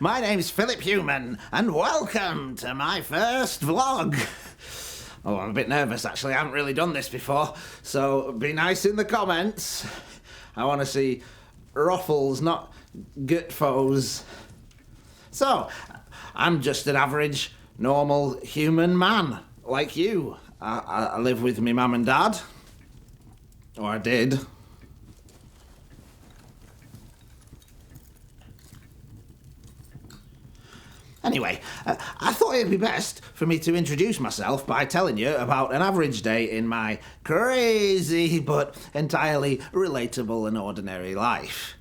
My name's Phillip Human, and welcome to my first vlog. Oh, I'm a bit nervous, actually. I haven't really done this before, so be nice in the comments. I want to see ruffles, not gut foes. So, I'm just an average, normal human man, like you. I live with me mum and dad. Or I did. Anyway, I thought it'd be best for me to introduce myself by telling you about an average day in my crazy but entirely relatable and ordinary life.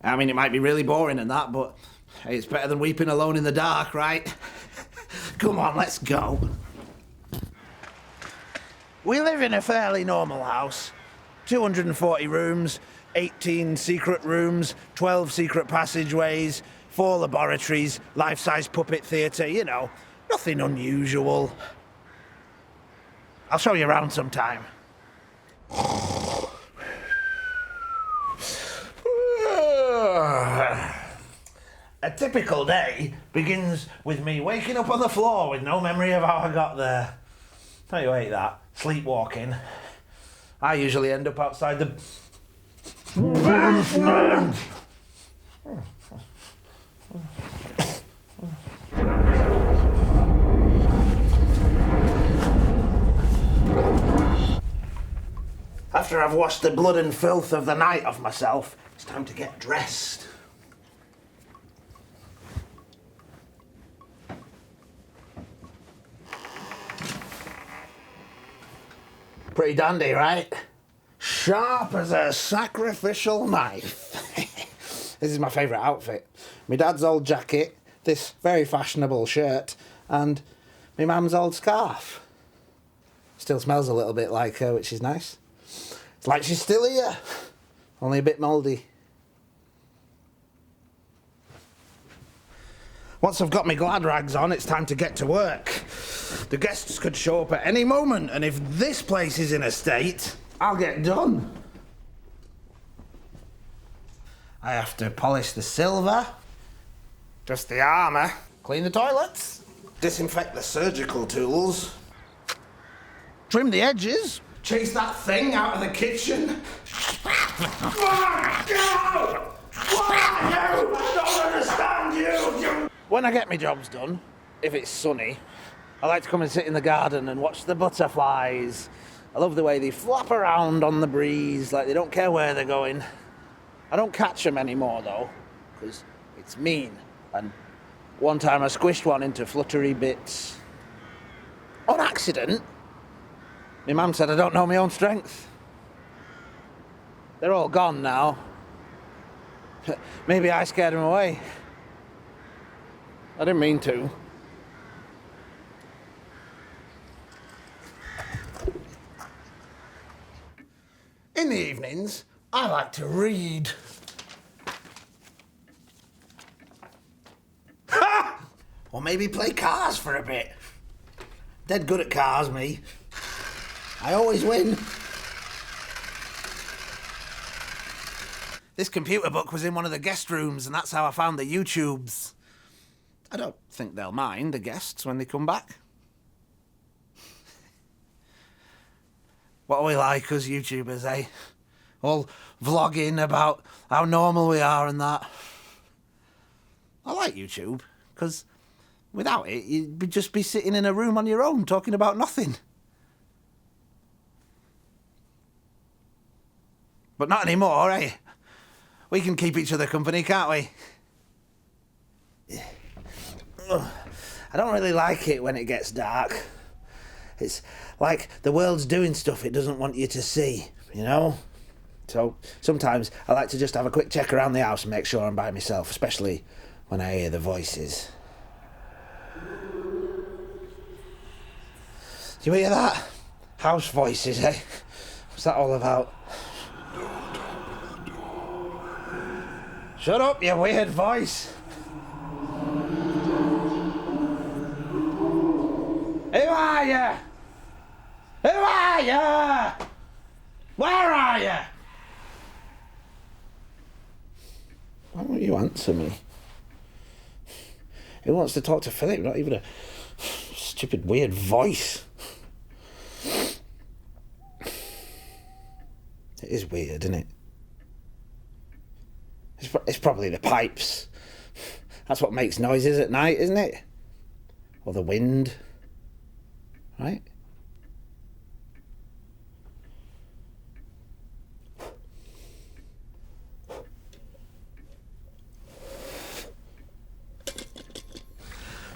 I mean, it might be really boring and that, but it's better than weeping alone in the dark, right? Come on, let's go. We live in a fairly normal house. 240 rooms, 18 secret rooms, 12 secret passageways, 4 laboratories, life-size puppet theatre, you know, nothing unusual. I'll show you around sometime. A typical day begins with me waking up on the floor with no memory of how I got there. Tell you ain't that, sleepwalking. I usually end up outside the basement. After I've washed the blood and filth of the night off myself, it's time to get dressed. Pretty dandy, right? Sharp as a sacrificial knife. This is my favourite outfit. My dad's old jacket, this very fashionable shirt, and my mum's old scarf. Still smells a little bit like her, which is nice. It's like she's still here, only a bit mouldy. Once I've got my glad rags on, it's time to get to work. The guests could show up at any moment, and if this place is in a state, I'll get done. I have to polish the silver, dust the armour, clean the toilets, disinfect the surgical tools, trim the edges, chase that thing out of the kitchen. I don't understand you! When I get my jobs done, if it's sunny, I like to come and sit in the garden and watch the butterflies. I love the way they flap around on the breeze like they don't care where they're going. I don't catch them anymore though, because it's mean. And one time I squished one into fluttery bits. On accident. My mum said I don't know my own strength. They're all gone now. Maybe I scared them away. I didn't mean to. In the evenings, I like to read. Ha! Or maybe play cars for a bit. Dead good at cars, me. I always win. This computer book was in one of the guest rooms, and that's how I found the YouTubes. I don't think they'll mind, the guests, when they come back. What are we like, us YouTubers, eh? All vlogging about how normal we are and that. I like YouTube, because without it, you'd just be sitting in a room on your own, talking about nothing. But not anymore, eh? We can keep each other company, can't we? I don't really like it when it gets dark. It's like the world's doing stuff it doesn't want you to see, you know? So sometimes I like to just have a quick check around the house and make sure I'm by myself, especially when I hear the voices. Do you hear that? House voices, eh? What's that all about? Shut up, you weird voice. Who are you? Who are you? Where are you? Why won't you answer me? Who wants to talk to Philip? Not even a stupid weird voice. It is weird, isn't it? It's probably the pipes. That's what makes noises at night, isn't it? Or the wind. Right?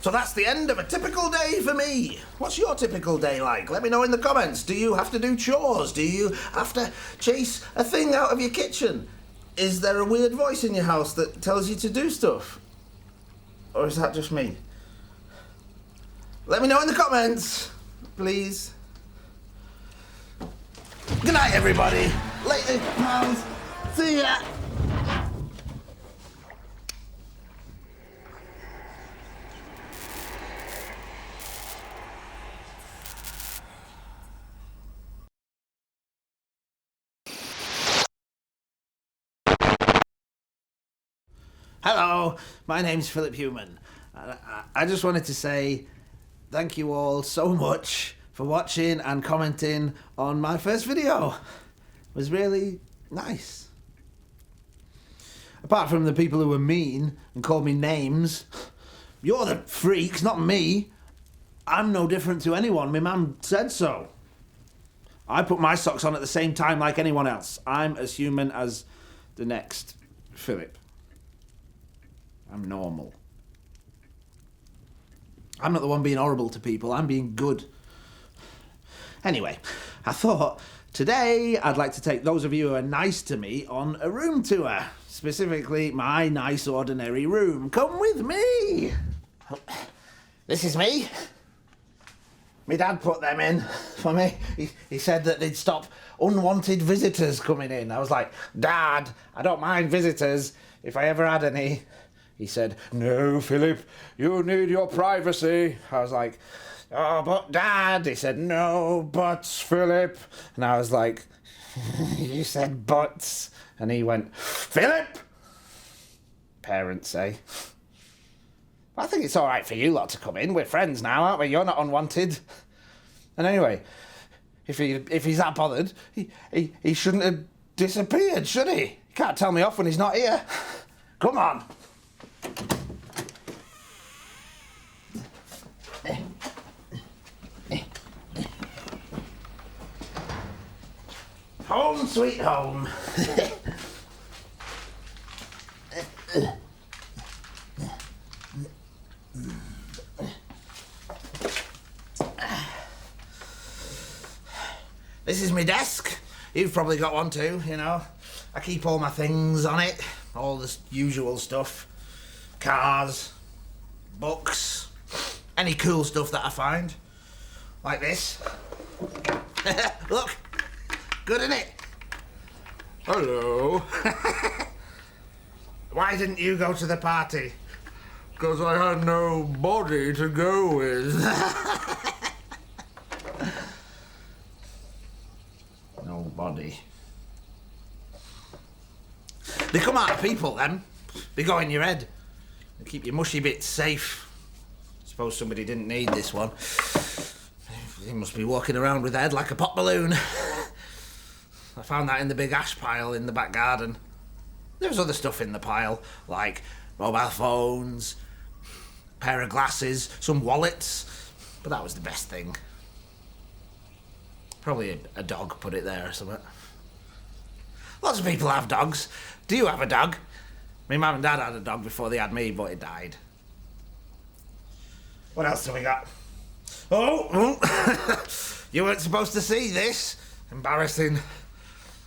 So that's the end of a typical day for me. What's your typical day like? Let me know in the comments. Do you have to do chores? Do you have to chase a thing out of your kitchen? Is there a weird voice in your house that tells you to do stuff? Or is that just me? Let me know in the comments, please. Good night, everybody. Later, pals. See ya. Hello, my name's Philip Human. I just wanted to say thank you all so much for watching and commenting on my first video. It was really nice. Apart from the people who were mean and called me names, you're the freaks, not me. I'm no different to anyone. My mum said so. I put my socks on at the same time like anyone else. I'm as human as the next Philip. I'm normal. I'm not the one being horrible to people, I'm being good. Anyway, I thought today I'd like to take those of you who are nice to me on a room tour. Specifically, my nice ordinary room. Come with me! This is me. My dad put them in for me. He said that they'd stop unwanted visitors coming in. I was like, Dad, I don't mind visitors if I ever had any. He said, no, Philip, you need your privacy. I was like, oh, but Dad. He said, no buts, Philip. And I was like, you said buts. And he went, Philip! Parents say. I think it's all right for you lot to come in. We're friends now, aren't we? You're not unwanted. And anyway, if he's that bothered, he shouldn't have disappeared, should he? He can't tell me off when he's not here. Come on. Home sweet home. This is my desk. You've probably got one too, you know. I keep all my things on it, all the usual stuff. Cars, books, any cool stuff that I find. Like this. Look, good, isn't it? Hello. Why didn't you go to the party? Because I had no body to go with. No body. They come out of people, them. They go in your head. They keep your mushy bits safe. Suppose somebody didn't need this one. He must be walking around with a head like a pop balloon. I found that in the big ash pile in the back garden. There was other stuff in the pile, like mobile phones, pair of glasses, some wallets, but that was the best thing. Probably a dog put it there or something. Lots of people have dogs. Do you have a dog? My mum and dad had a dog before they had me, but it died. What else do we got? Oh! You weren't supposed to see this. Embarrassing.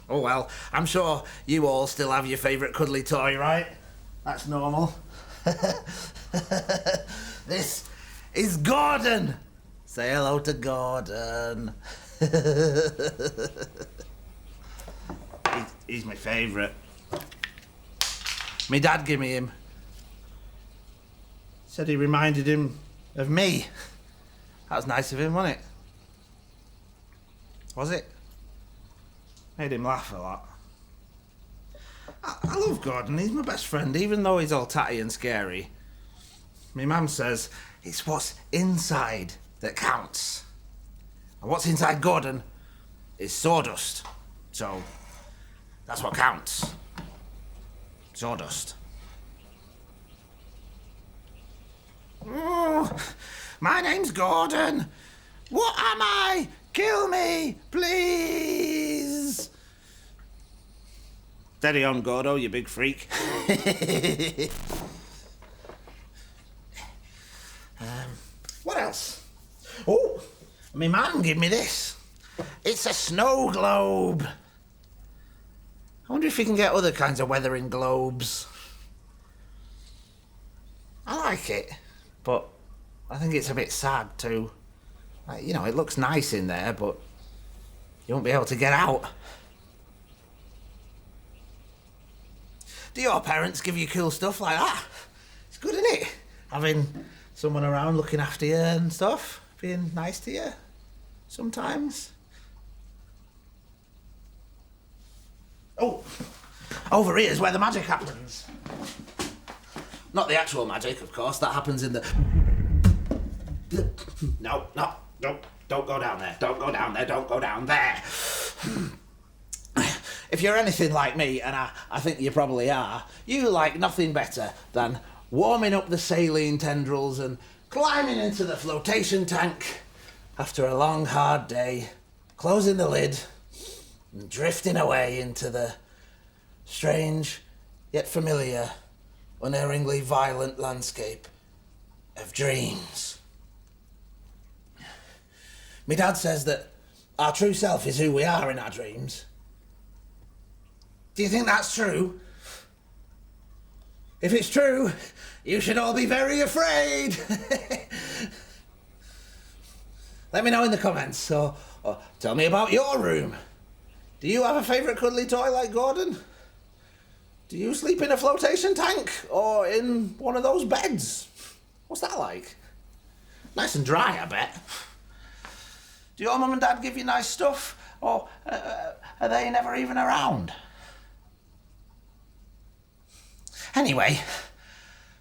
Oh well, I'm sure you all still have your favourite cuddly toy, right? That's normal. This is Gordon. Say hello to Gordon. He's my favourite. My dad gave me him. Said he reminded him of me. That was nice of him, wasn't it? Was it? Made him laugh a lot. I love Gordon. He's my best friend, even though he's all tatty and scary. My mum says it's what's inside that counts. And what's inside Gordon is sawdust. So that's what counts. Sawdust. Oh, my name's Gordon. What am I? Kill me, please. Steady on, Gordo, you big freak. What else? Oh, my man gave me this. It's a snow globe. I wonder if you can get other kinds of weathering globes. I like it, but I think it's a bit sad too. Like, you know, it looks nice in there, but you won't be able to get out. Do your parents give you cool stuff like that? It's good, isn't it? Having someone around looking after you and stuff, being nice to you sometimes. Oh, over here is where the magic happens. Not the actual magic, of course, that happens in the... No, don't go down there, don't go down there, don't go down there. If you're anything like me, and I think you probably are, you like nothing better than warming up the saline tendrils and climbing into the flotation tank after a long, hard day, closing the lid and drifting away into the strange yet familiar, unerringly violent landscape of dreams. My dad says that our true self is who we are in our dreams. Do you think that's true? If it's true, you should all be very afraid. Let me know in the comments, or tell me about your room. Do you have a favourite cuddly toy like Gordon? Do you sleep in a flotation tank or in one of those beds? What's that like? Nice and dry, I bet. Do your mum and dad give you nice stuff, or are they never even around? Anyway,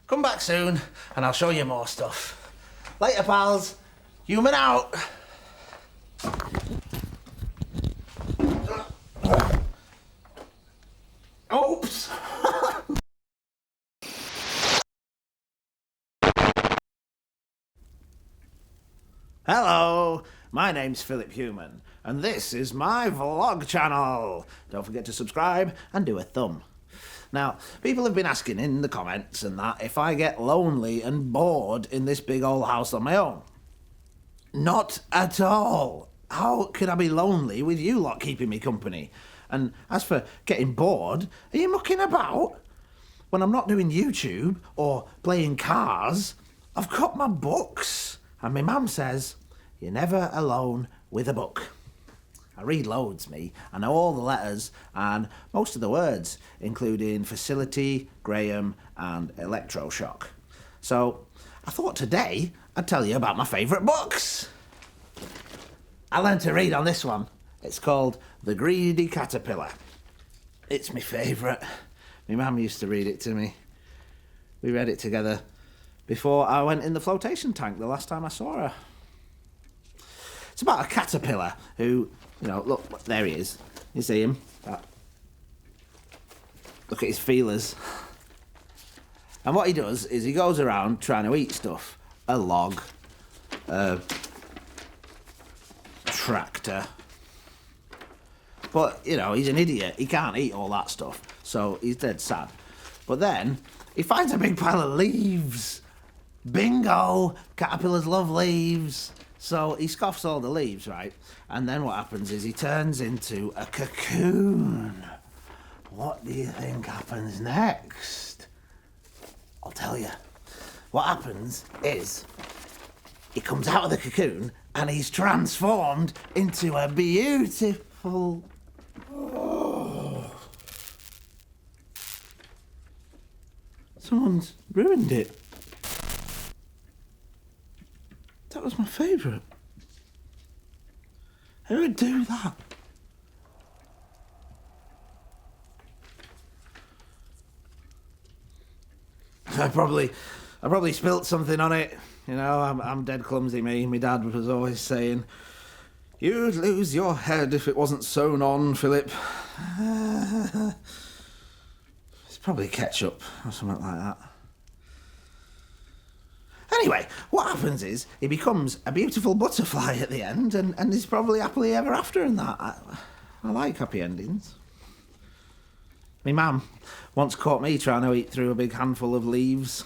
come back soon and I'll show you more stuff. Later, pals. Human out. Oops. Hello, my name's Phillip Human, and this is my vlog channel. Don't forget to subscribe and do a thumb. Now, people have been asking in the comments and that if I get lonely and bored in this big old house on my own. Not at all. How could I be lonely with you lot keeping me company? And as for getting bored, are you mucking about? When I'm not doing YouTube or playing cars, I've got my books. And my mum says, you're never alone with a book. I read loads, me. I know all the letters and most of the words, including facility, Graham, and electroshock. So I thought today I'd tell you about my favourite books. I learned to read on this one. It's called The Greedy Caterpillar. It's my favourite. My mum used to read it to me. We read it together before I went in the flotation tank the last time I saw her. It's about a caterpillar who, you know, look, there he is. You see him? Look at his feelers. And what he does is he goes around trying to eat stuff. A log, a tractor. But, you know, he's an idiot. He can't eat all that stuff. So he's dead sad. But then he finds a big pile of leaves. Bingo! Caterpillars love leaves. So he scoffs all the leaves, right? And then what happens is he turns into a cocoon. What do you think happens next? I'll tell you. What happens is he comes out of the cocoon and he's transformed into a beautiful... Oh. Someone's ruined it. That was my favourite. Who would do that? I probably I probably spilt something on it. You know, I'm dead clumsy, me. My dad was always saying, "You'd lose your head if it wasn't sewn on, Philip." It's probably ketchup or something like that. Anyway, what happens is he becomes a beautiful butterfly at the end and is probably happily ever after in that. I like happy endings. My mum once caught me trying to eat through a big handful of leaves.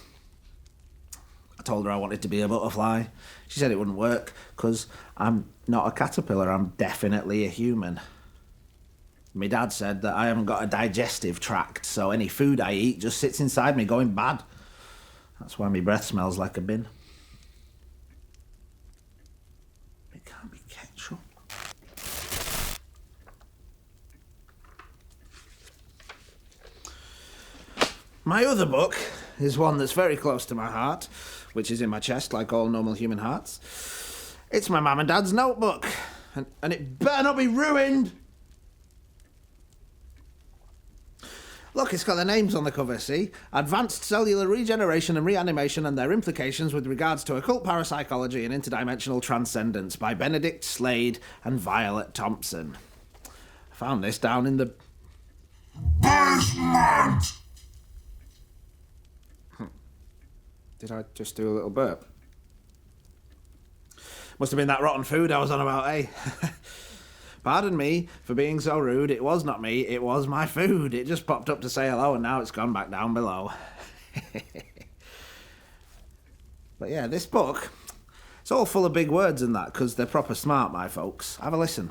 I told her I wanted to be a butterfly. She said it wouldn't work because I'm not a caterpillar, I'm definitely a human. My dad said that I haven't got a digestive tract, so any food I eat just sits inside me going bad. That's why my breath smells like a bin. It can't be ketchup. My other book is one that's very close to my heart, which is in my chest like all normal human hearts. It's my mum and dad's notebook, and it better not be ruined. Look, it's got their names on the cover, see? Advanced Cellular Regeneration and Reanimation and Their Implications with Regards to Occult Parapsychology and Interdimensional Transcendence by Benedict Slade and Violet Thompson. I found this down in the basement! Did I just do a little burp? Must have been that rotten food I was on about, eh? Pardon me for being so rude. It was not me, it was my food. It just popped up to say hello and now it's gone back down below. But yeah, this book, it's all full of big words and that, because they're proper smart, my folks. Have a listen.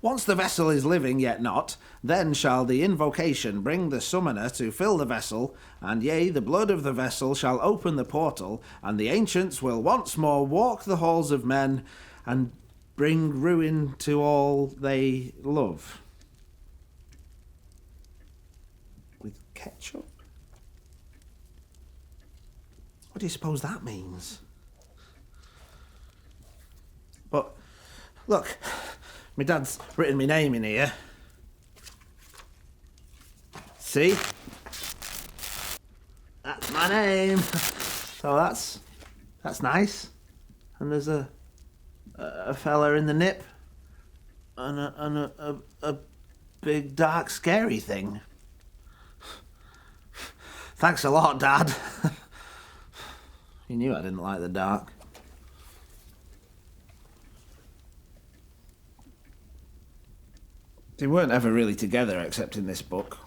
Once the vessel is living yet not, then shall the invocation bring the summoner to fill the vessel, and yea, the blood of the vessel shall open the portal, and the ancients will once more walk the halls of men, and bring ruin to all they love. With ketchup? What do you suppose that means? But, look, my dad's written my name in here. See? That's my name. So that's nice. And there's a fella in the nip and a big dark scary thing. Thanks a lot, Dad. You knew I didn't like the dark. They weren't ever really together except in this book.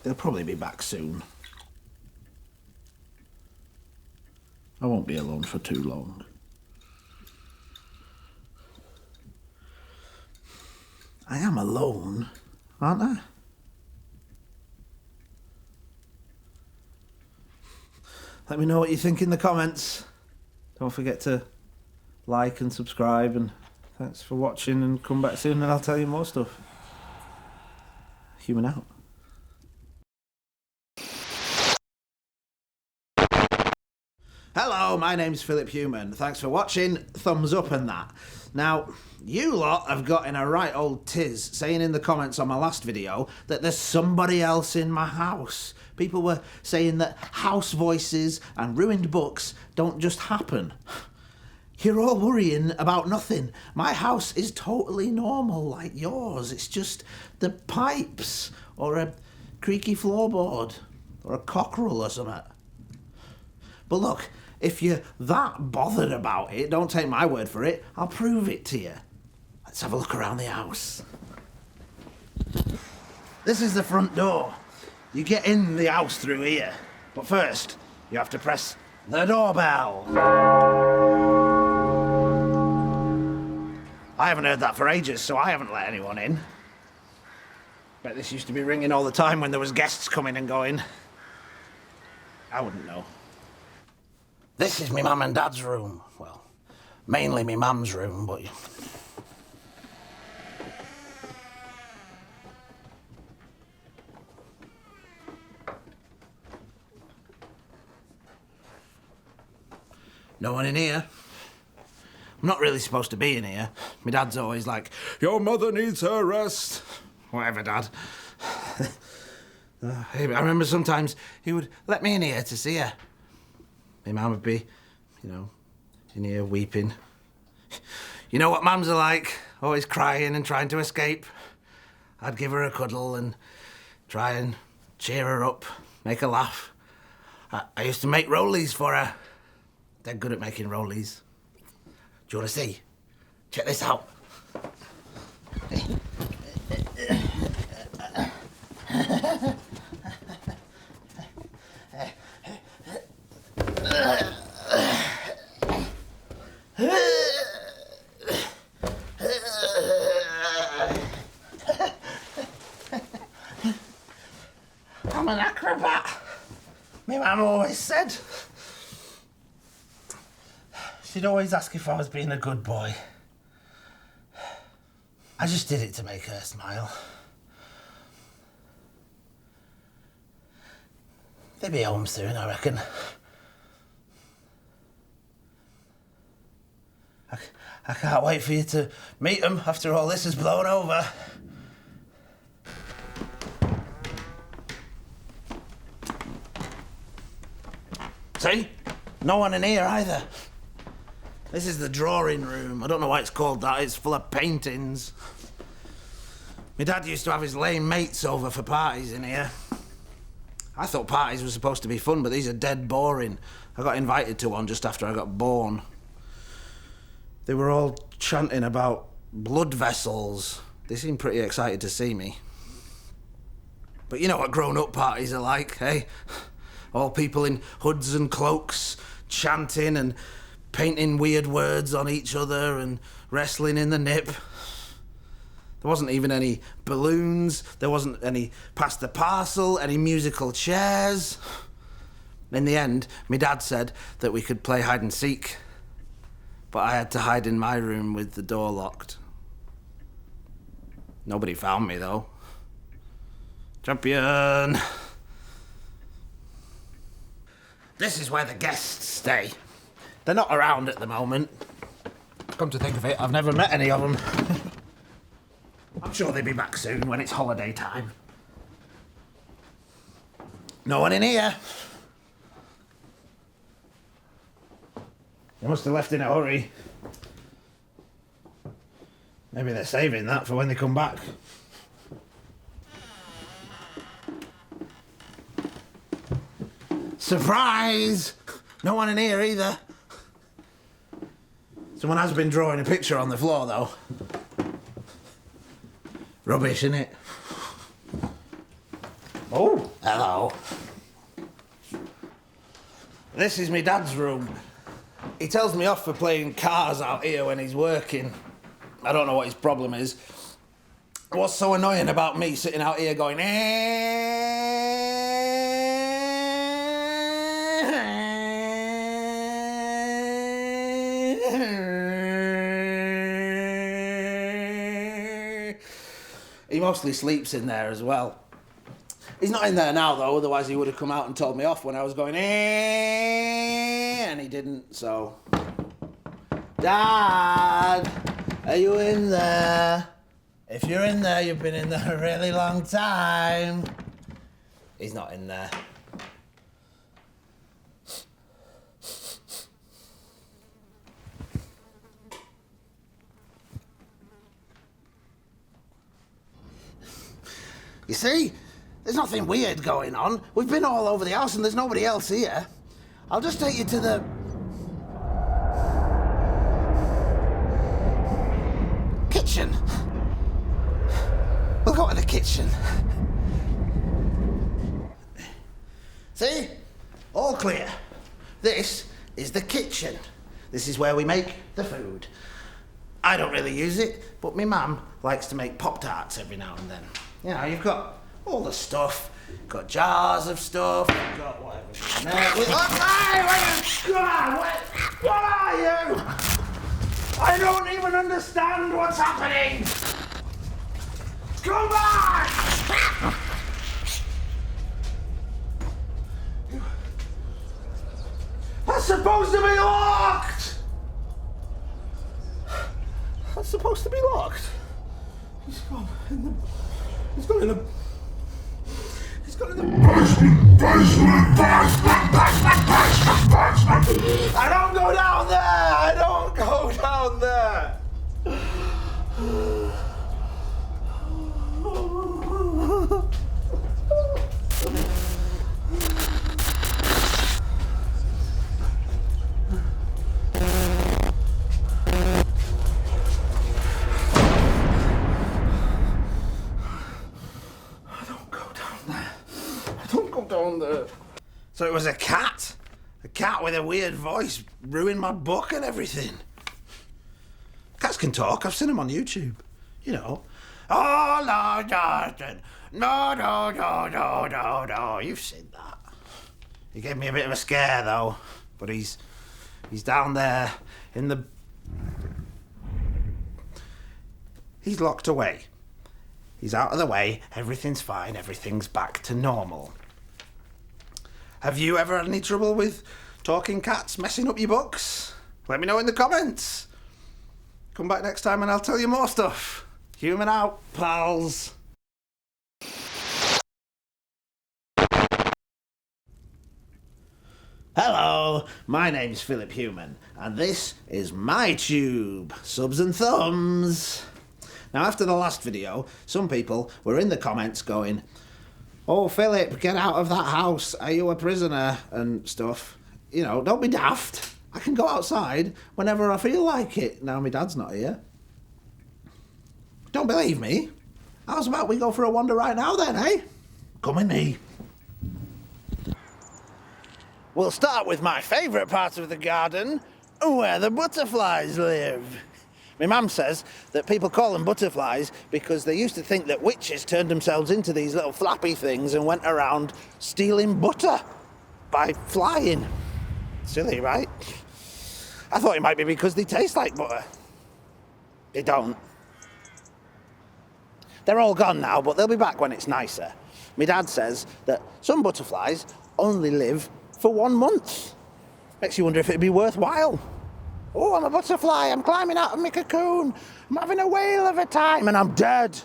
They'll probably be back soon. I won't be alone for too long. I am alone, aren't I? Let me know what you think in the comments. Don't forget to like and subscribe, and thanks for watching, and come back soon and I'll tell you more stuff. Human out. Hello, my name's Phillip Human. Thanks for watching. Thumbs up and that. Now, you lot have got in a right old tiz saying in the comments on my last video that there's somebody else in my house. People were saying that house voices and ruined books don't just happen. You're all worrying about nothing. My house is totally normal like yours. It's just the pipes or a creaky floorboard or a cockerel or something. But look, if you're that bothered about it, don't take my word for it, I'll prove it to you. Let's have a look around the house. This is the front door. You get in the house through here. But first, you have to press the doorbell. I haven't heard that for ages, so I haven't let anyone in. Bet this used to be ringing all the time when there was guests coming and going. I wouldn't know. This is me mum and dad's room. Well, mainly me mum's room, but... No one in here. I'm not really supposed to be in here. My dad's always like, "Your mother needs her rest." Whatever, Dad. I remember sometimes he would let me in here to see her. My mum would be, in here weeping. You know what mums are like, always crying and trying to escape. I'd give her a cuddle and try and cheer her up, make her laugh. I used to make rollies for her. They're good at making rollies. Do you want to see? Check this out. I'm an acrobat. My mum always said. She'd always ask if I was being a good boy. I just did it to make her smile. They'll be home soon, I reckon. I can't wait for you to meet them after all this has blown over. See? No one in here either. This is the drawing room. I don't know why it's called that. It's full of paintings. My dad used to have his lame mates over for parties in here. I thought parties were supposed to be fun, but these are dead boring. I got invited to one just after I got born. They were all chanting about blood vessels. They seemed pretty excited to see me. But you know what grown-up parties are like, eh? All people in hoods and cloaks, chanting and painting weird words on each other and wrestling in the nip. There wasn't even any balloons, there wasn't any pass the parcel, any musical chairs. In the end, my dad said that we could play hide and seek, but I had to hide in my room with the door locked. Nobody found me, though. Champion! This is where the guests stay. They're not around at the moment. Come to think of it, I've never met any of them. I'm sure they'll be back soon when it's holiday time. No one in here. They must have left in a hurry. Maybe they're saving that for when they come back. Surprise! No one in here either. Someone has been drawing a picture on the floor, though. Rubbish, innit? Oh, hello. This is my dad's room. He tells me off for playing cars out here when he's working. I don't know what his problem is. What's so annoying about me sitting out here going, He mostly sleeps in there as well. He's not in there now, though, otherwise he would have come out and told me off when I was going, and he didn't, so. Dad, are you in there? If you're in there, you've been in there a really long time. He's not in there. You see, there's nothing weird going on. We've been all over the house and there's nobody else here. I'll just take you to the... kitchen. We'll go to the kitchen. See? All clear. This is the kitchen. This is where we make the food. I don't really use it, but my mum likes to make Pop-Tarts every now and then. You know, you've got all the stuff. You've got jars of stuff. You've got whatever's in there. Come on, what are you? I don't even understand what's happening. Come back! That's supposed to be locked! That's supposed to be locked. He's gone in the He's got in the basement. I don't go down there. I don't go down there. Down there. So it was a cat? A cat with a weird voice ruined my book and everything. Cats can talk, I've seen them on YouTube. You know. Oh, no, Justin. No, no, no, no, no, no. You've seen that. He gave me a bit of a scare though. But he's down there in the... He's locked away. He's out of the way, everything's fine, everything's back to normal. Have you ever had any trouble with talking cats messing up your books? Let me know in the comments. Come back next time and I'll tell you more stuff. Human out, pals. Hello, my name's Phillip Human, and this is my tube, subs and thumbs. Now, after the last video, some people were in the comments going, "Oh, Phillip, get out of that house. Are you a prisoner?" and stuff. You know, don't be daft. I can go outside whenever I feel like it. Now my dad's not here. Don't believe me? How's about we go for a wander right now then, eh? Come with me. We'll start with my favourite part of the garden, where the butterflies live. My mum says that people call them butterflies because they used to think that witches turned themselves into these little flappy things and went around stealing butter by flying. Silly, right? I thought it might be because they taste like butter. They don't. They're all gone now, but they'll be back when it's nicer. My dad says that some butterflies only live for 1 month. Makes you wonder if it'd be worthwhile. Oh, I'm a butterfly, I'm climbing out of my cocoon, I'm having a whale of a time, and I'm dead.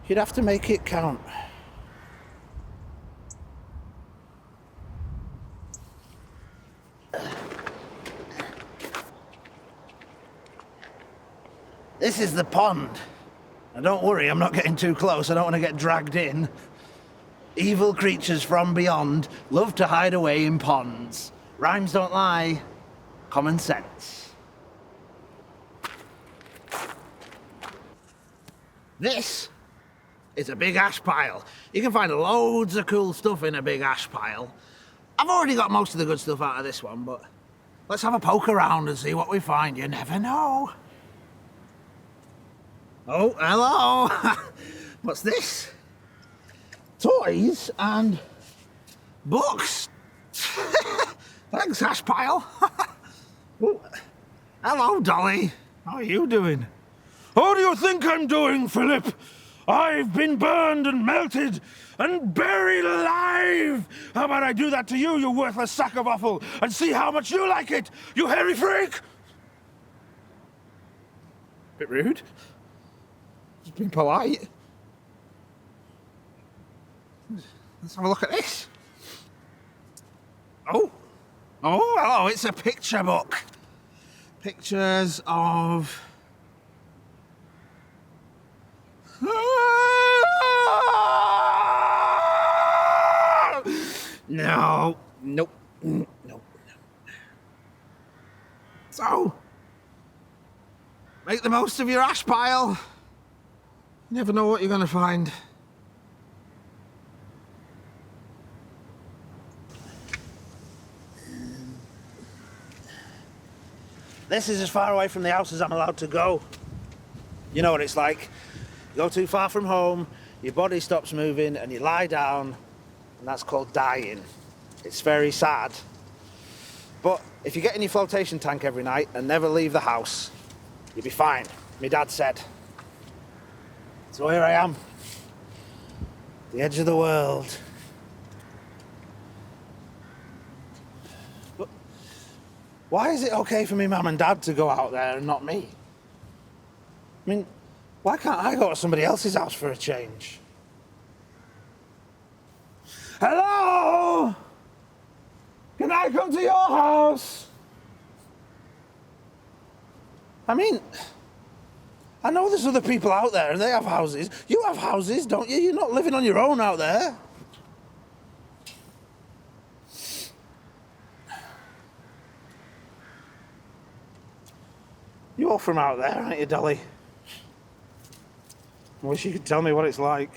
You'd have to make it count. This is the pond. Now don't worry, I'm not getting too close, I don't want to get dragged in. Evil creatures from beyond love to hide away in ponds. Rhymes don't lie. Common sense. This is a big ash pile. You can find loads of cool stuff in a big ash pile. I've already got most of the good stuff out of this one, but let's have a poke around and see what we find. You never know. Oh, hello. What's this? Toys and books. Thanks, ash pile. Oh, hello, Dolly. How are you doing? How do you think I'm doing, Phillip? I've been burned and melted and buried alive. How about I do that to you, you worthless sack of offal, and see how much you like it, you hairy freak? Bit rude. Just being polite. Let's have a look at this. Oh, hello, it's a picture book. Pictures of... No, nope, nope. So, make the most of your ash pile. You never know what you're going to find. This is as far away from the house as I'm allowed to go. You know what it's like. You go too far from home, your body stops moving, and you lie down, and that's called dying. It's very sad. But if you get in your flotation tank every night and never leave the house, you'll be fine. My dad said. So here I am, the edge of the world. But why is it okay for me mum and dad to go out there and not me? I mean, why can't I go to somebody else's house for a change? Hello? Can I come to your house? I mean, I know there's other people out there and they have houses. You have houses, don't you? You're not living on your own out there. You're from out there, aren't you, Dolly? I wish you could tell me what it's like.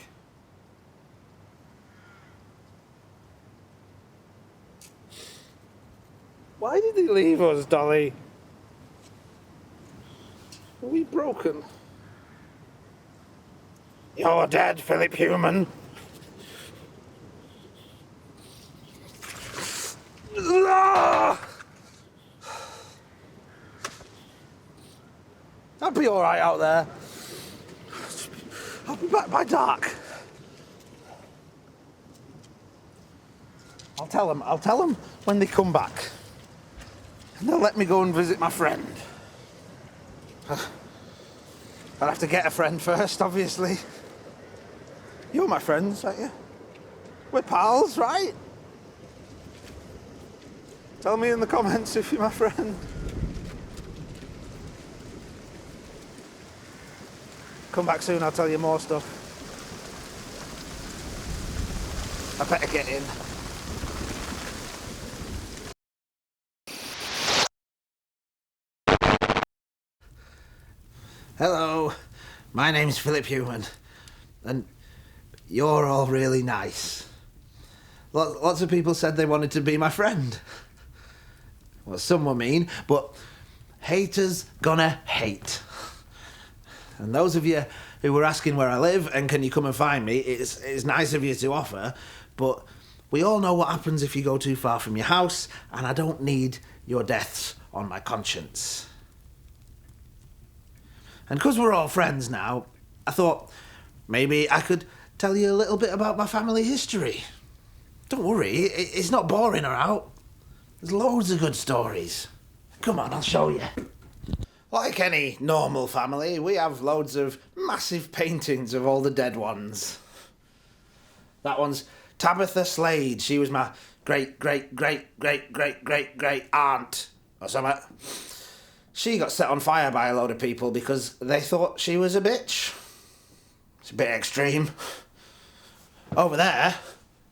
Why did he leave us, Dolly? Are we broken? You're dead, Phillip Human. I'll be all right out there. I'll be back by dark. I'll tell them when they come back. And they'll let me go and visit my friend. I'll have to get a friend first, obviously. You're my friends, aren't you? We're pals, right? Tell me in the comments if you're my friend. Come back soon, I'll tell you more stuff. I better get in. Hello, my name's Phillip Human, and you're all really nice. Lots of people said they wanted to be my friend. Well, some were mean, but haters gonna hate. And those of you who were asking where I live and can you come and find me, it's nice of you to offer, but we all know what happens if you go too far from your house, and I don't need your deaths on my conscience. And because we're all friends now, I thought maybe I could tell you a little bit about my family history. Don't worry, it's not boring or out. There's loads of good stories. Come on, I'll show you. Like any normal family, we have loads of massive paintings of all the dead ones. That one's Tabitha Slade. She was my great aunt or something. She got set on fire by a load of people because they thought she was a bitch. It's a bit extreme. Over there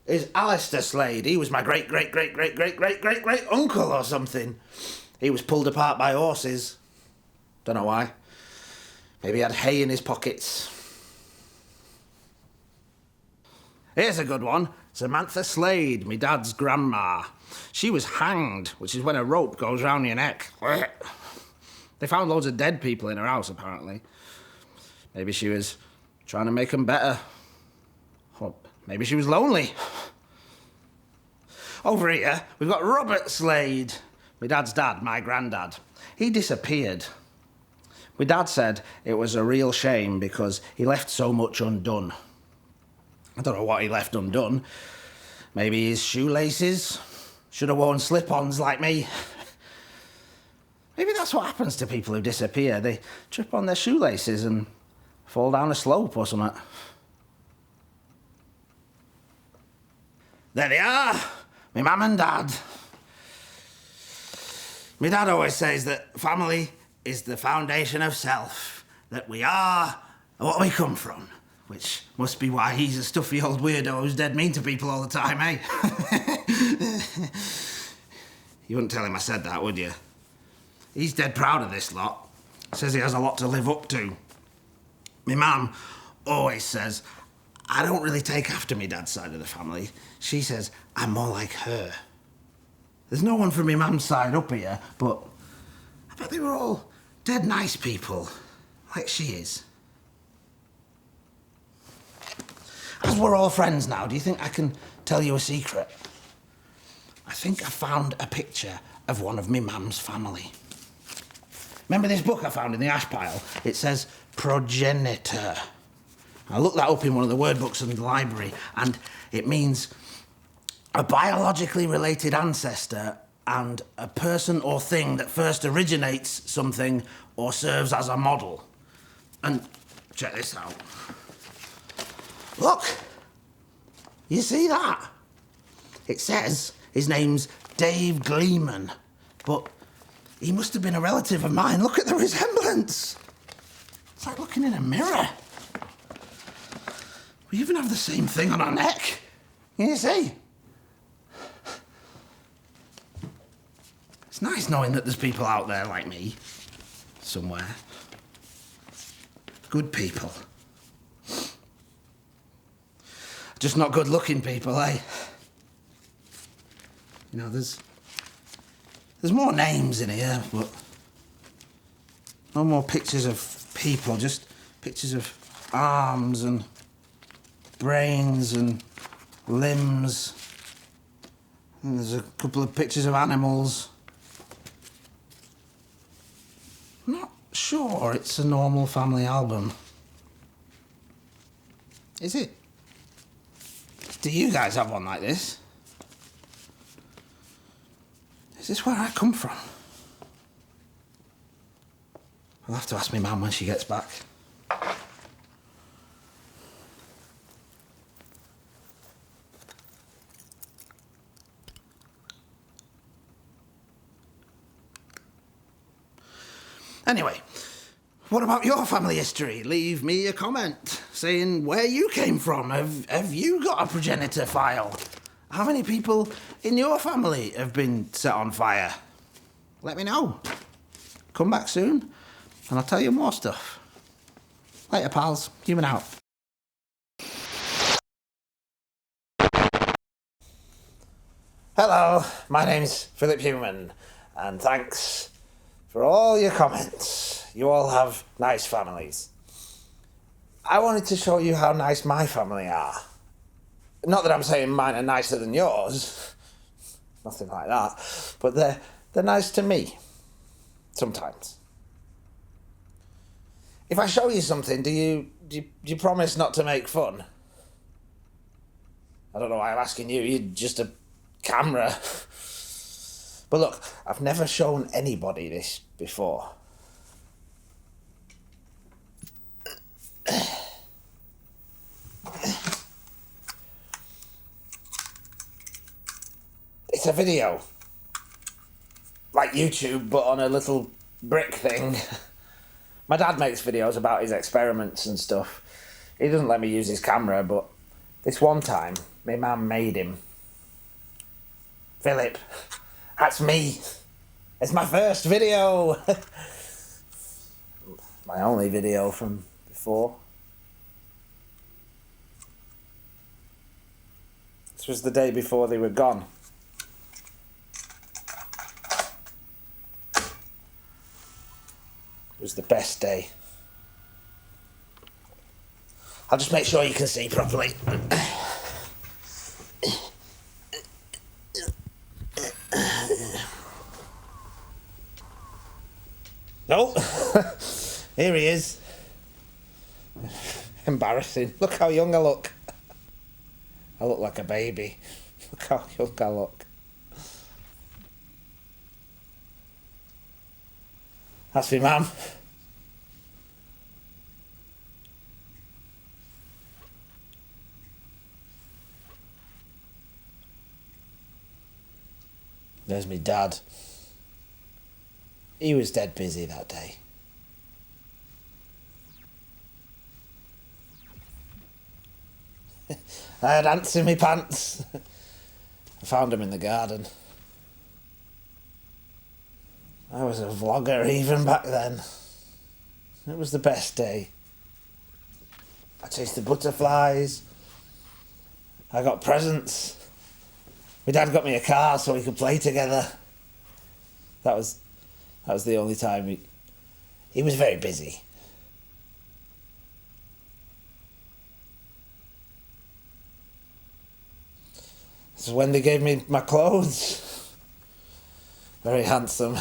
is Alistair Slade. He was my great uncle or something. He was pulled apart by horses. Don't know why. Maybe he had hay in his pockets. Here's a good one. Samantha Slade, my dad's grandma. She was hanged, which is when a rope goes round your neck. They found loads of dead people in her house, apparently. Maybe she was trying to make them better. Or maybe she was lonely. Over here, we've got Robert Slade. My dad's dad, my granddad. He disappeared. My dad said it was a real shame because he left so much undone. I don't know what he left undone. Maybe his shoelaces. Should have worn slip-ons like me. Maybe that's what happens to people who disappear. They trip on their shoelaces and fall down a slope or something. There they are, my mum and dad. My dad always says that family is the foundation of self, that we are what we come from, which must be why he's a stuffy old weirdo who's dead mean to people all the time, eh? You wouldn't tell him I said that, would you? He's dead proud of this lot. Says he has a lot to live up to. My mum always says, I don't really take after my dad's side of the family. She says, I'm more like her. There's no one from my mum's side up here, but I bet they were all dead nice people, like she is. As we're all friends now, do you think I can tell you a secret? I think I found a picture of one of my mum's family. Remember this book I found in the ash pile? It says progenitor. I looked that up in one of the word books in the library, and it means a biologically related ancestor and a person or thing that first originates something or serves as a model. And check this out. Look! You see that? It says his name's Dave Gleeman, but he must have been a relative of mine. Look at the resemblance. It's like looking in a mirror. We even have the same thing on our neck. Can you see? It's nice knowing that there's people out there like me, somewhere. Good people. Just not good-looking people, eh? You know, there's more names in here, but no more pictures of people, just pictures of arms and brains and limbs. And there's a couple of pictures of animals. I'm not sure it's a normal family album. Is it? Do you guys have one like this? Is this where I come from? I'll have to ask my mum when she gets back. Anyway, what about your family history? Leave me a comment saying where you came from. Have you got a progenitor file? How many people in your family have been set on fire? Let me know. Come back soon and I'll tell you more stuff. Later, pals. Human out. Hello, my name's Phillip Human, and thanks for all your comments. You all have nice families. I wanted to show you how nice my family are. Not that I'm saying mine are nicer than yours. Nothing like that. But they're nice to me. Sometimes. If I show you something, do you promise not to make fun? I don't know why I'm asking you. You're just a camera. But look, I've never shown anybody this before. It's a video. Like YouTube, but on a little brick thing. My dad makes videos about his experiments and stuff. He doesn't let me use his camera, but this one time, my mum made him. Phillip. That's me. It's my first video. My only video from before. This was the day before they were gone. It was the best day. I'll just make sure you can see properly. No, here he is. Embarrassing. Look how young I look. I look like a baby. Look how young I look. That's me, mum. There's me dad. He was dead busy that day. I had ants in my pants. I found them in the garden. I was a vlogger even back then. It was the best day. I chased the butterflies. I got presents. My dad got me a car so we could play together. That was the only time he was very busy. This is when they gave me my clothes. Very handsome.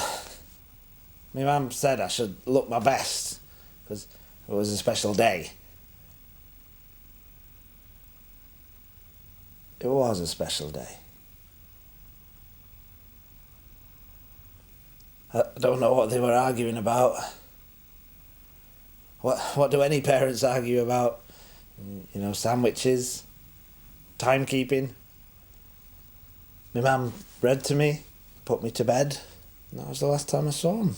My mum said I should look my best because it was a special day. It was a special day. I don't know what they were arguing about. What do any parents argue about? You know, sandwiches, timekeeping. My mum read to me, put me to bed, and that was the last time I saw him.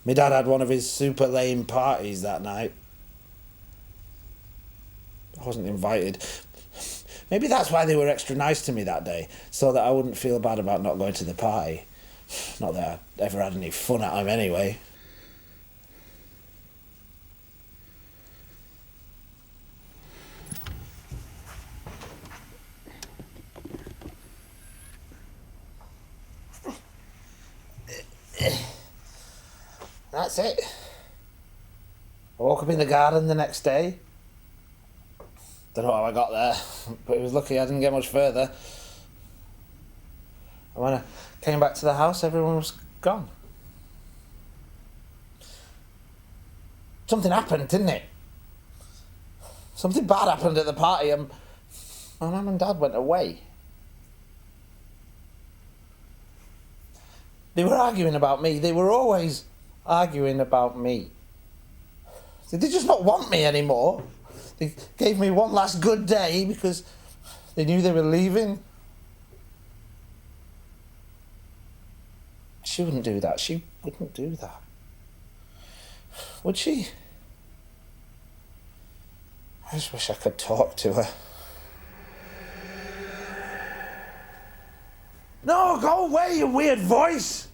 My dad had one of his super lame parties that night. I wasn't invited. Maybe that's why they were extra nice to me that day, so that I wouldn't feel bad about not going to the party. Not that I ever had any fun at him anyway. That's it. I woke up in the garden the next day. Don't know how I got there, but it was lucky I didn't get much further. And when I came back to the house, everyone was gone. Something happened, didn't it? Something bad happened at the party, and my mum and dad went away. They were arguing about me. They were always arguing about me. Did they just not want me anymore? They gave me one last good day because they knew they were leaving. She wouldn't do that. She wouldn't do that. Would she? I just wish I could talk to her. No, go away, you weird voice!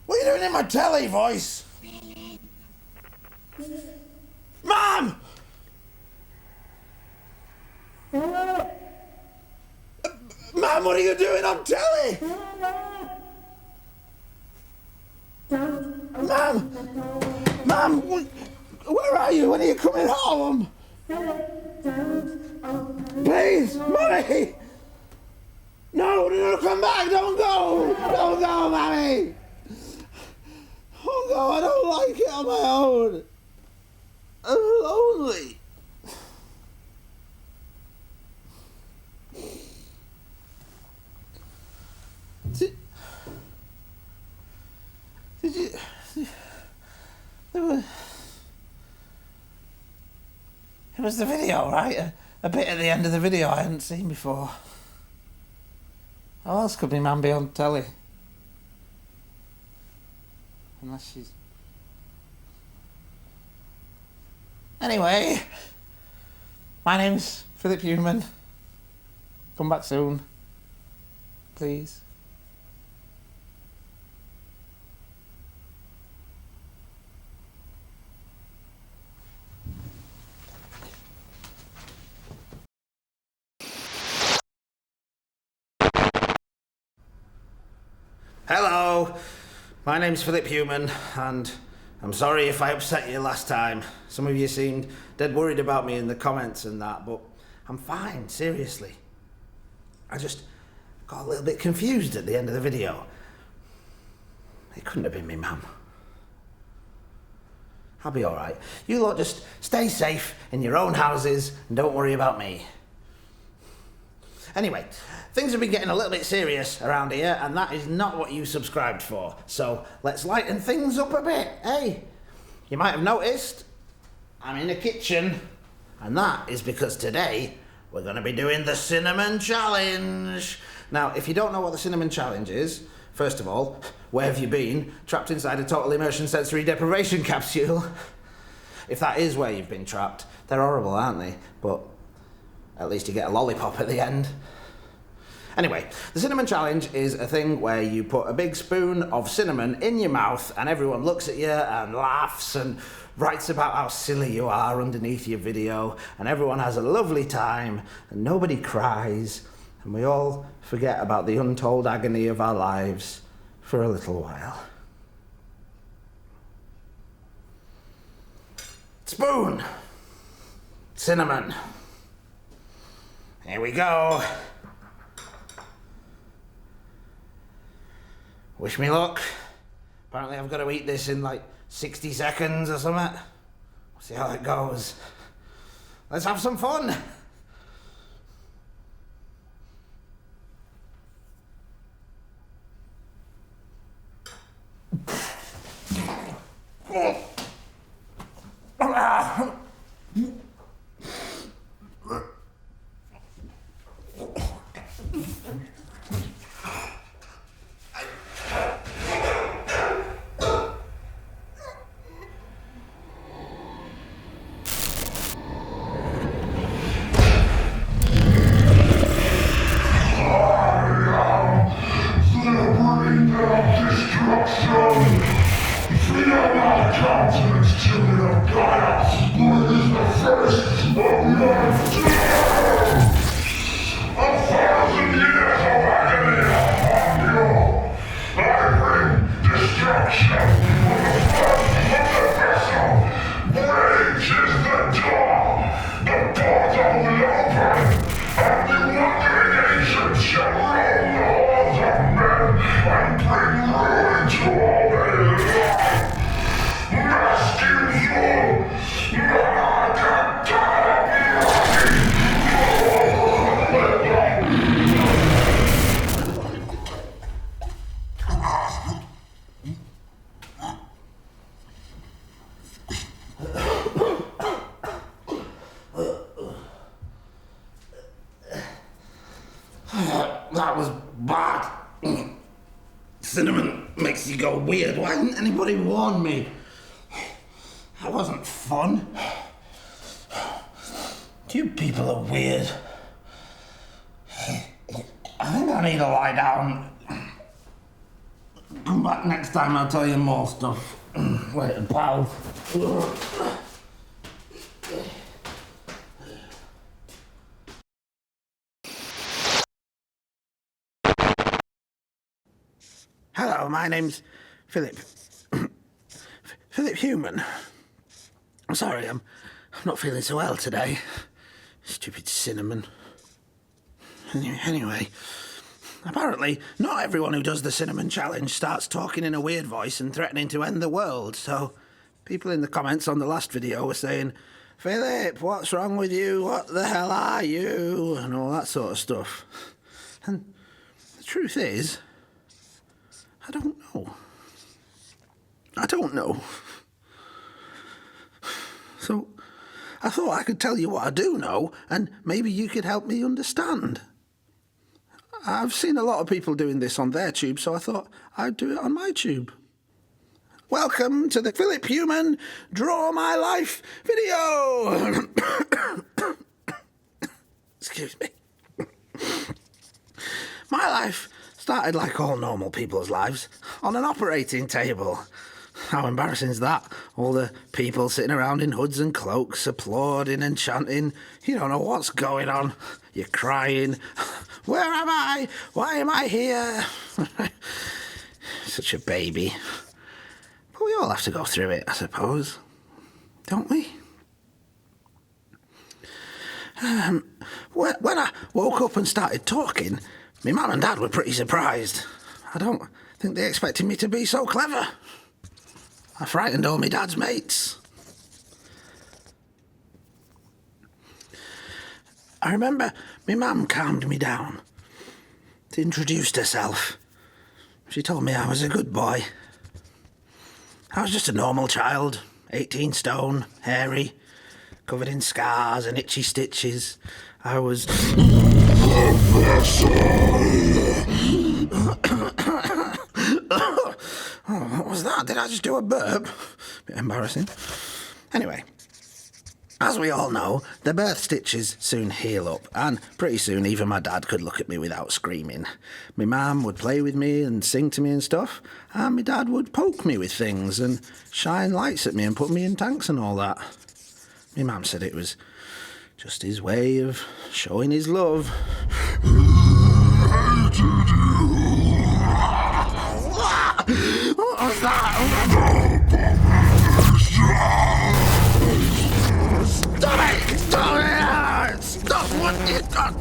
What are you doing in my telly, voice? Mom! Mom, what are you doing on telly? Mom, where are you? When are you coming home? Please, Mommy! No, come back, don't go, Mommy! Don't go, I don't like it on my own. I'm lonely. Did you... It was the video, right? A bit at the end of the video I hadn't seen before. How else could my man be on telly? Unless she's... Anyway, my name's Phillip Human. Come back soon. Please. Hello, my name's Phillip Human, and I'm sorry if I upset you last time. Some of you seemed dead worried about me in the comments and that, but I'm fine, seriously. I just got a little bit confused at the end of the video. It couldn't have been me mum. I'll be alright. You lot just stay safe in your own houses and don't worry about me. Anyway, things have been getting a little bit serious around here, and that is not what you subscribed for. So let's lighten things up a bit, eh? You might have noticed I'm in the kitchen, and that is because today we're going to be doing the Cinnamon Challenge. Now, if you don't know what the Cinnamon Challenge is, first of all, where have you been? Trapped inside a total immersion sensory deprivation capsule. If that is where you've been trapped, they're horrible, aren't they? But at least you get a lollipop at the end. Anyway, the Cinnamon Challenge is a thing where you put a big spoon of cinnamon in your mouth and everyone looks at you and laughs and writes about how silly you are underneath your video, and everyone has a lovely time and nobody cries, and we all forget about the untold agony of our lives for a little while. Spoon. Cinnamon. Here we go. Wish me luck. Apparently I've got to eat this in like 60 seconds or something. We'll see how it goes. Let's have some fun. That was bad. Cinnamon makes you go weird. Why didn't anybody warn me? That wasn't fun. You people are weird. I think I need to lie down. Come back next time, I'll tell you more stuff. Wait, pal. Hello, my name's Phillip. Phillip Human. I'm sorry, I'm not feeling so well today. Stupid cinnamon. Anyway, apparently not everyone who does the cinnamon challenge starts talking in a weird voice and threatening to end the world, so people in the comments on the last video were saying, "Phillip, what's wrong with you? What the hell are you?" and all that sort of stuff. And the truth is, I don't know. I don't know. So I thought I could tell you what I do know, and maybe you could help me understand. I've seen a lot of people doing this on their tube, so I thought I'd do it on my tube. Welcome to the Phillip Human Draw My Life video! Excuse me. My life started like all normal people's lives, on an operating table. How embarrassing is that? All the people sitting around in hoods and cloaks, applauding and chanting. You don't know what's going on. You're crying. Where am I? Why am I here? Such a baby. But we all have to go through it, I suppose. Don't we? When I woke up and started talking, my mum and dad were pretty surprised. I don't think they expected me to be so clever. I frightened all my dad's mates. I remember my mum calmed me down. She introduced herself. She told me I was a good boy. I was just a normal child, 18 stone, hairy, covered in scars and itchy stitches. I was... Oh, what was that? Did I just do a burp? Bit embarrassing. Anyway, as we all know, the birth stitches soon heal up, and pretty soon even my dad could look at me without screaming. My mum would play with me and sing to me and stuff, and my dad would poke me with things and shine lights at me and put me in tanks and all that. My mum said it was just his way of showing his love. What was that? Stop it! Stop it! Stop what you... Stop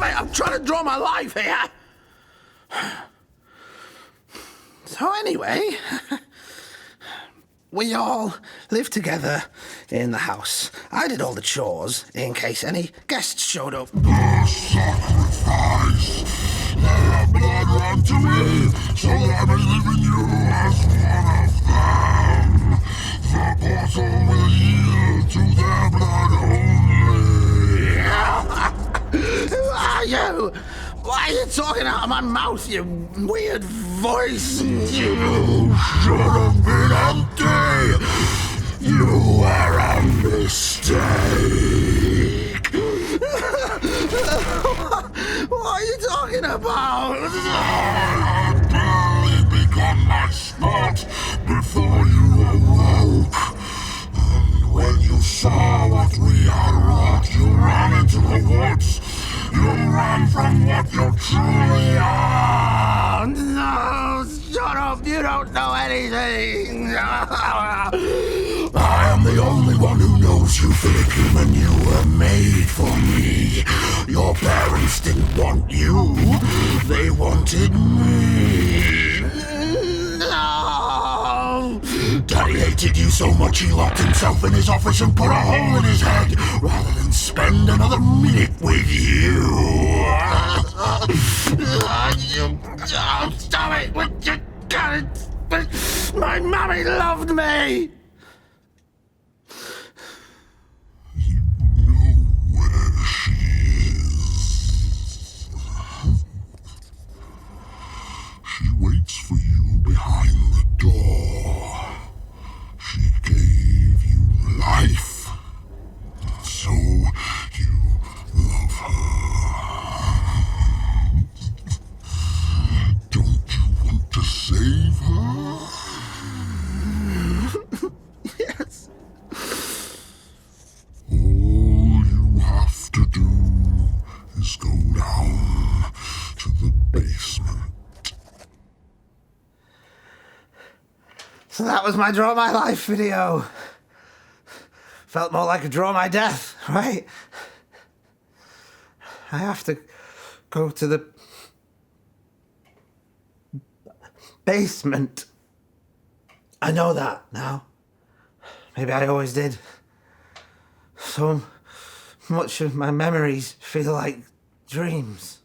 it! I'm trying to draw my life here! So anyway... We all lived together in the house. I did all the chores in case any guests showed up. The sacrifice, let blood run to me, so let me live in you as one of them. The portal will yield to their blood only. Who are you? Why Why are you talking out of my mouth, you weird voice? You should have been empty. You are a mistake. What are you talking about? I had barely begun my spot before you awoke. And when you saw what we had wrought, you ran into the woods. You ran from what you truly are. No, shut up, you don't know anything. I am the only one who knows you, Phillip, and you were made for me. Your parents didn't want you, they wanted me. No! Daddy hated you so much he locked himself in his office and put a hole in his head rather than spend another minute with you. Stop it! What you got? My mommy loved me! You know where she is. She waits for you behind the door. She gave you life, so you love her. Don't you want to save her? Yes. All you have to do is go down to the basement. So that was my Draw My Life video. Felt more like a Draw My Death, right? I have to go to the basement. I know that now. Maybe I always did. So much of my memories feel like dreams.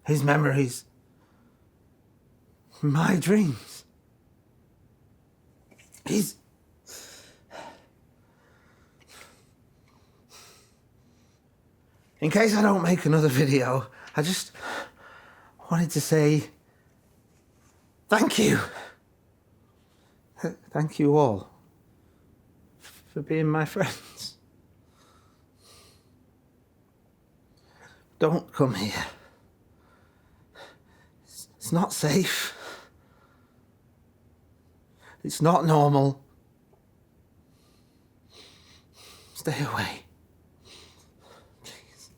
His memories. My dreams. He's... In case I don't make another video, I just wanted to say thank you. Thank you all for being my friends. Don't come here. It's not safe. It's not normal. Stay away. Please.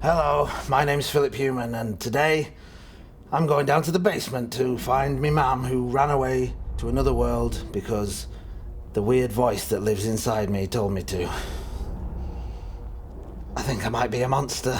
Hello, my name's Phillip Human, and today I'm going down to the basement to find me mum who ran away to another world because the weird voice that lives inside me told me to. I think I might be a monster.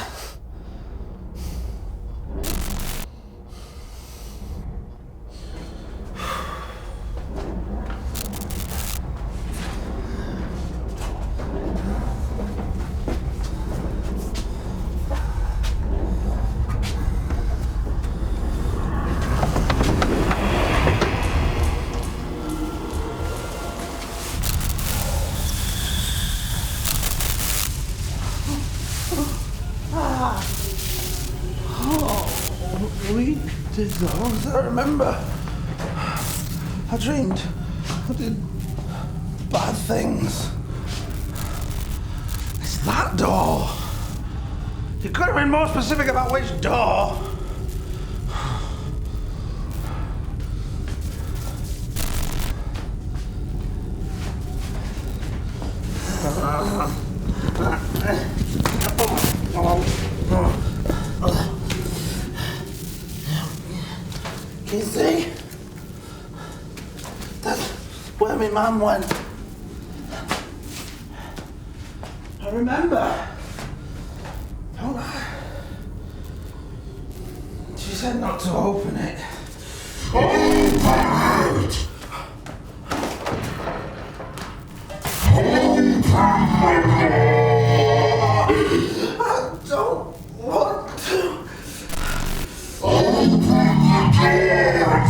I remember. I dreamed. I did bad things. It's that door. You could have been more specific about which door. Can you see? That's where my mum went. I remember. Don't I? She said not to open it. Open it! Open the door! I don't want to. Open the door!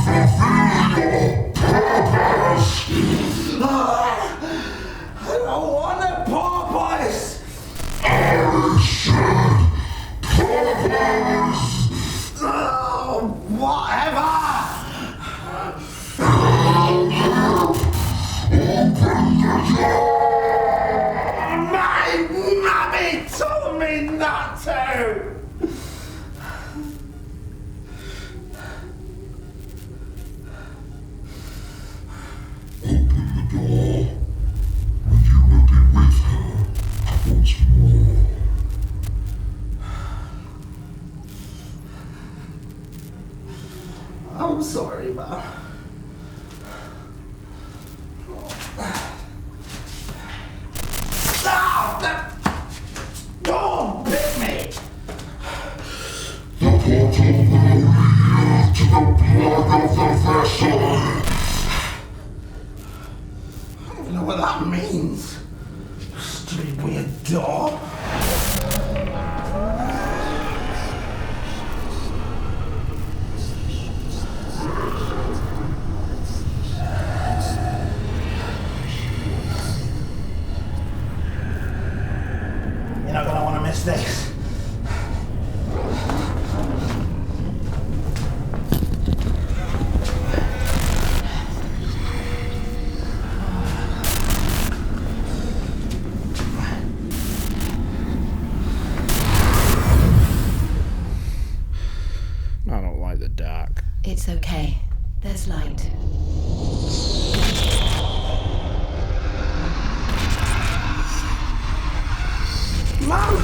Mum!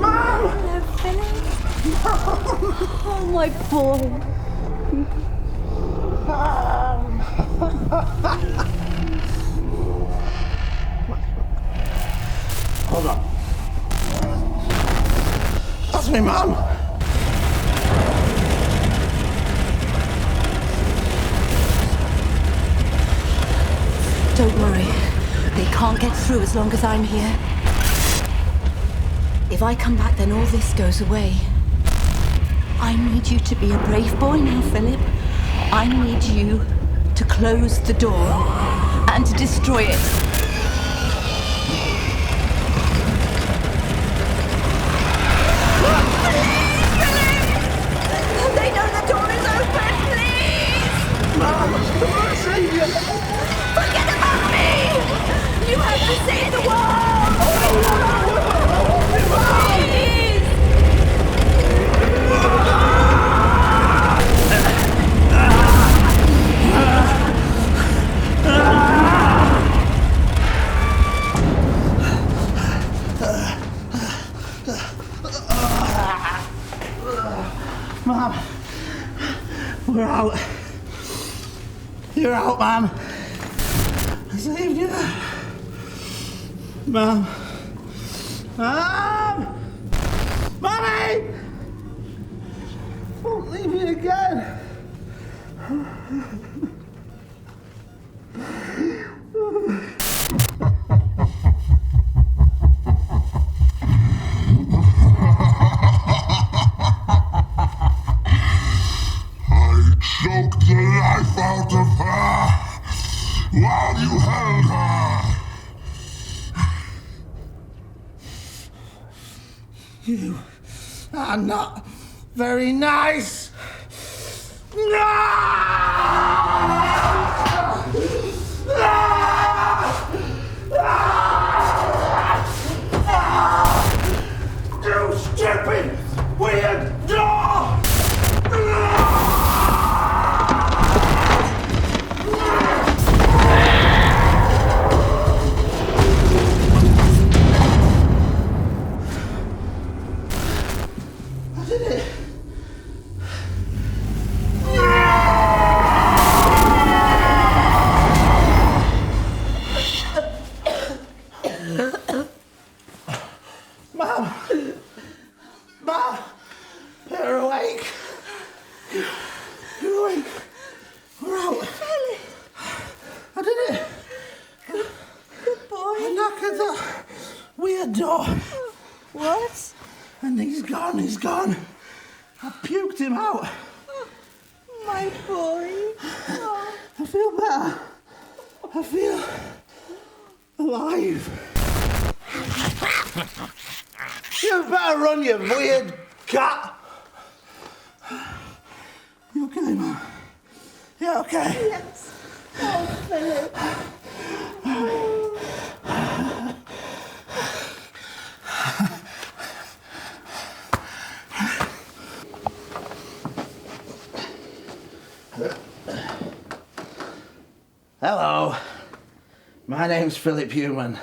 Mum! Hello, Phillip. Oh, my boy. Hold on. That's me, Mum. Don't worry. They can't get through as long as I'm here. If I come back, then all this goes away. I need you to be a brave boy now, Phillip. I need you to close the door and to destroy it. They know the door is open, please! Mum, come on, save you. Forget about me! You have to save the world! Please! Mum, we're out. You're out, Mum. I saved you. Mum. Mum! Mummy! Don't leave me again. Choked the life out of her while you held her. You are not very nice. You stupid, weird dog! I did it. Mom! Mom! You're awake! You're awake! We're out! I did it! Good boy. I knocked at that weird door. What? And he's gone, he's gone. I puked him out. My boy. I feel better. I feel alive. You better run, you weird cat. You okay, Mum? You okay? Yes. Oh, Phillip. Hello. My name's Phillip Human.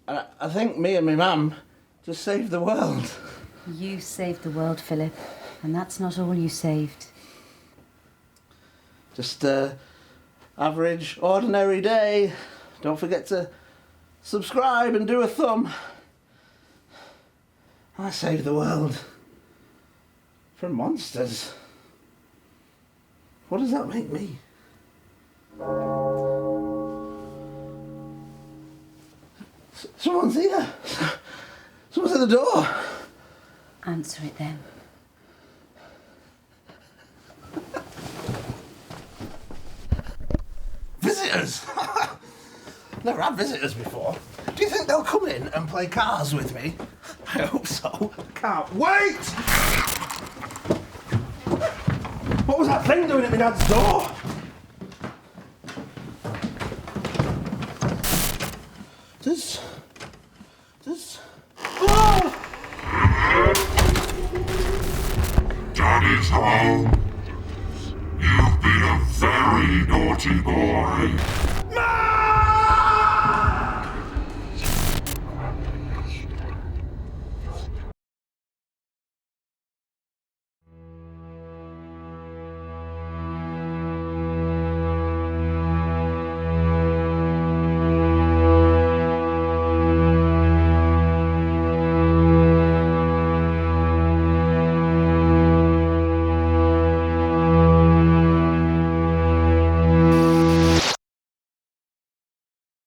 And I think me and my mum just saved the world. You saved the world, Phillip, and that's not all you saved. Just average, ordinary day. Don't forget to subscribe and do a thumb. I saved the world from monsters. What does that make me? Someone's here. Someone's at the door. Answer it then. Visitors! Never had visitors before. Do you think they'll come in and play cars with me? I hope so. Can't wait! What was that thing doing at my dad's door? Does... Oh! Daddy's home. You've been naughty boy.